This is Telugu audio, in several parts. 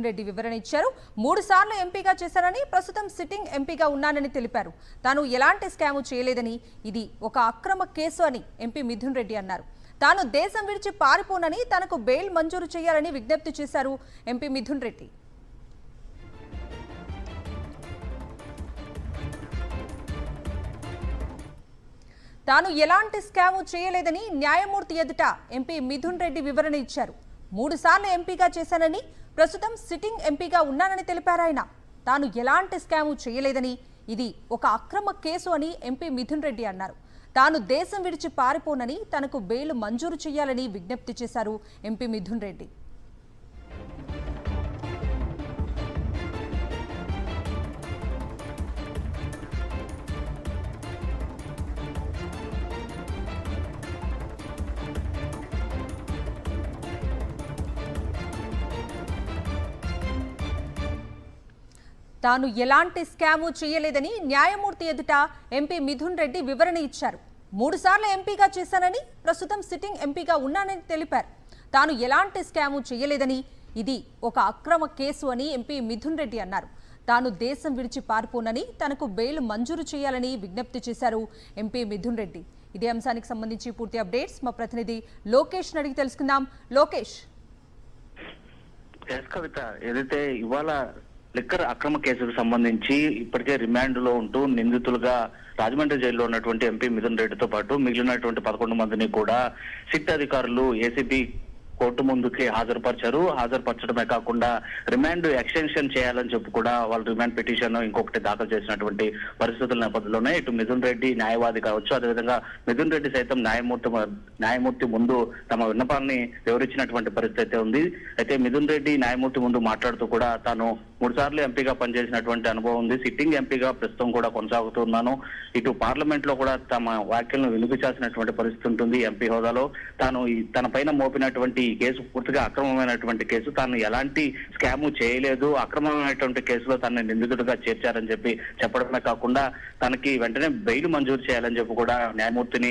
రెడ్డి వివరణ ఇచ్చారు. 3 సార్లు ఎంపీగా చేశారని, ప్రస్తుతం సిట్టింగ్ ఎంపీగా ఉన్నానని తెలిపారు. తాను ఎలాంటి స్కామ్ చేయలేదని, ఇది ఒక అక్రమ కేసు అని ఎంపీ మిథున్ రెడ్డి అన్నారు. తాను దేశం విడిచి పారిపోనని, తనకు బెయిల్ మంజూరు చేయాలని విజ్ఞప్తి చేశారు ఎంపీ మిథున్ రెడ్డి. తాను ఎలాంటి స్కామ్ చేయలేదని న్యాయమూర్తి ఎదుట ఎంపీ మిథున్ రెడ్డి వివరణ ఇచ్చారు. 3 సార్లు ఎంపీగా చేశానని, ప్రస్తుతం సిట్టింగ్ ఎంపీగా ఉన్నానని తెలిపారు ఆయన. తాను ఎలాంటి స్కామ్ చేయలేదని, ఇది ఒక అక్రమ కేసు అని ఎంపీ మిథున్ రెడ్డి అన్నారు. తాను దేశం విడిచి పారిపోనని, తనకు బెయిల్ మంజూరు చేయాలని విజ్ఞప్తి చేశారు ఎంపీ మిథున్ రెడ్డి. తాను ఎలాంటి స్కామ్ చేయలేదని న్యాయమూర్తి ఎదుట ఎంపీ మిథున్ రెడ్డి వివరణ ఇచ్చారు. 3 సార్లు ఎంపీగా చేశానని, ప్రస్తుతం సిట్టింగ్ ఎంపీగా ఉన్నానని తెలిపారు. తాను ఎలాంటి స్కామ్ చేయలేదని, ఇది ఒక అక్రమ కేసు అని ఎంపీ మిథున్ రెడ్డి అన్నారు. తాను దేశం విడిచి పారిపోనని, తనకు బెయిల్ మంజూరు చేయాలని విజ్ఞప్తి చేశారు ఎంపీ మిథున్ రెడ్డి. ఇదే అంశానికి సంబంధించి పూర్తి అప్డేట్స్ మా ప్రతినిధి లోకేష్ అడిగి తెలుసుకుందాం. లోకేష్, కవిత, ఏదైతే ఇవాళ లిక్కర్ అక్రమ కేసుకు సంబంధించి ఇప్పటికే రిమాండ్ లో ఉంటూ నిందితులుగా రాజమండ్రి జైల్లో ఉన్నటువంటి ఎంపీ మిథున్ రెడ్డితో పాటు మిగిలినటువంటి 11 మందిని కూడా సిట్ అధికారులు ఏసీబీ కోర్టు ముందుకి హాజరుపరచడమే కాకుండా రిమాండ్ ఎక్స్టెన్షన్ చేయాలని చెప్పి కూడా వాళ్ళు రిమాండ్ పిటిషన్ ఇంకొకటి దాఖలు చేసినటువంటి పరిస్థితుల నేపథ్యంలోనే ఇటు మిథున్ రెడ్డి న్యాయవాది కావచ్చు, అదేవిధంగా మిథున్ రెడ్డి సైతం న్యాయమూర్తి ముందు తమ విన్నపాన్ని వివరించినటువంటి పరిస్థితి అయితే ఉంది. అయితే మిథున్ రెడ్డి న్యాయమూర్తి ముందు మాట్లాడుతూ కూడా తాను 3 సార్లు ఎంపీగా పనిచేసినటువంటి అనుభవం ఉంది, సిట్టింగ్ ఎంపీగా ప్రస్తుతం కూడా కొనసాగుతున్నాను, ఇటు పార్లమెంట్ లో కూడా తమ వ్యాఖ్యలను వినిపించాల్సినటువంటి పరిస్థితి ఉంటుంది. ఎంపీ హోదాలో తాను తన పైన మోపినటువంటి ఈ కేసు పూర్తిగా అక్రమమైనటువంటి కేసు, తాను ఎలాంటి స్కామ్ చేయలేదు, అక్రమమైనటువంటి కేసులో తనని నిందితుడిగా చేర్చారని చెప్పి చెప్పడమే కాకుండా తనకి వెంటనే బెయిల్ మంజూరు చేయాలని చెప్పి కూడా న్యాయమూర్తిని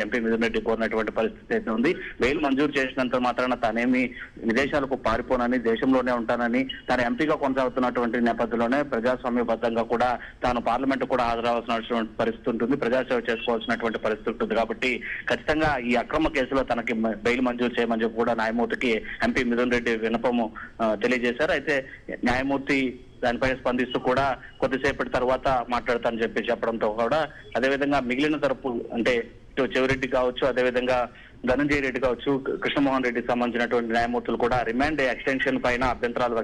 ఎంపీ మిథున్ రెడ్డి కోరినటువంటి పరిస్థితి అయితే ఉంది. బెయిల్ మంజూరు చేసినంత మాత్రాన తానేమి విదేశాలకు పారిపోనని, దేశంలోనే ఉంటానని, తన ఎంపీగా కొనసాగుతున్నటువంటి నేపథ్యంలోనే ప్రజాస్వామ్యబద్ధంగా కూడా తాను పార్లమెంట్ కూడా హాజరవలసినటువంటి పరిస్థితి ఉంటుంది, ప్రజాసేవ చేసుకోవాల్సినటువంటి పరిస్థితి ఉంటుంది. కాబట్టి ఖచ్చితంగా ఈ అక్రమ కేసులో తనకి బెయిల్ మంజూరు చేయమని చెప్పి కూడా న్యాయమూర్తికి ఎంపీ మిథున్ రెడ్డి విన్నపము తెలియజేశారు. అయితే న్యాయమూర్తి దానిపై స్పందిస్తూ కూడా కొద్దిసేపటి తర్వాత మాట్లాడతానని చెప్పడంతో కూడా, అదేవిధంగా మిగిలిన తరపు అంటే ఇటు చెవిరెడ్డి కావచ్చు, అదేవిధంగా ధనంజయ రెడ్డి కావచ్చు, కృష్ణమోహన్ రెడ్డికి సంబంధించినటువంటి న్యాయమూర్తులు కూడా రిమాండ్ ఎక్స్టెన్షన్ పైన అభ్యంతరాలు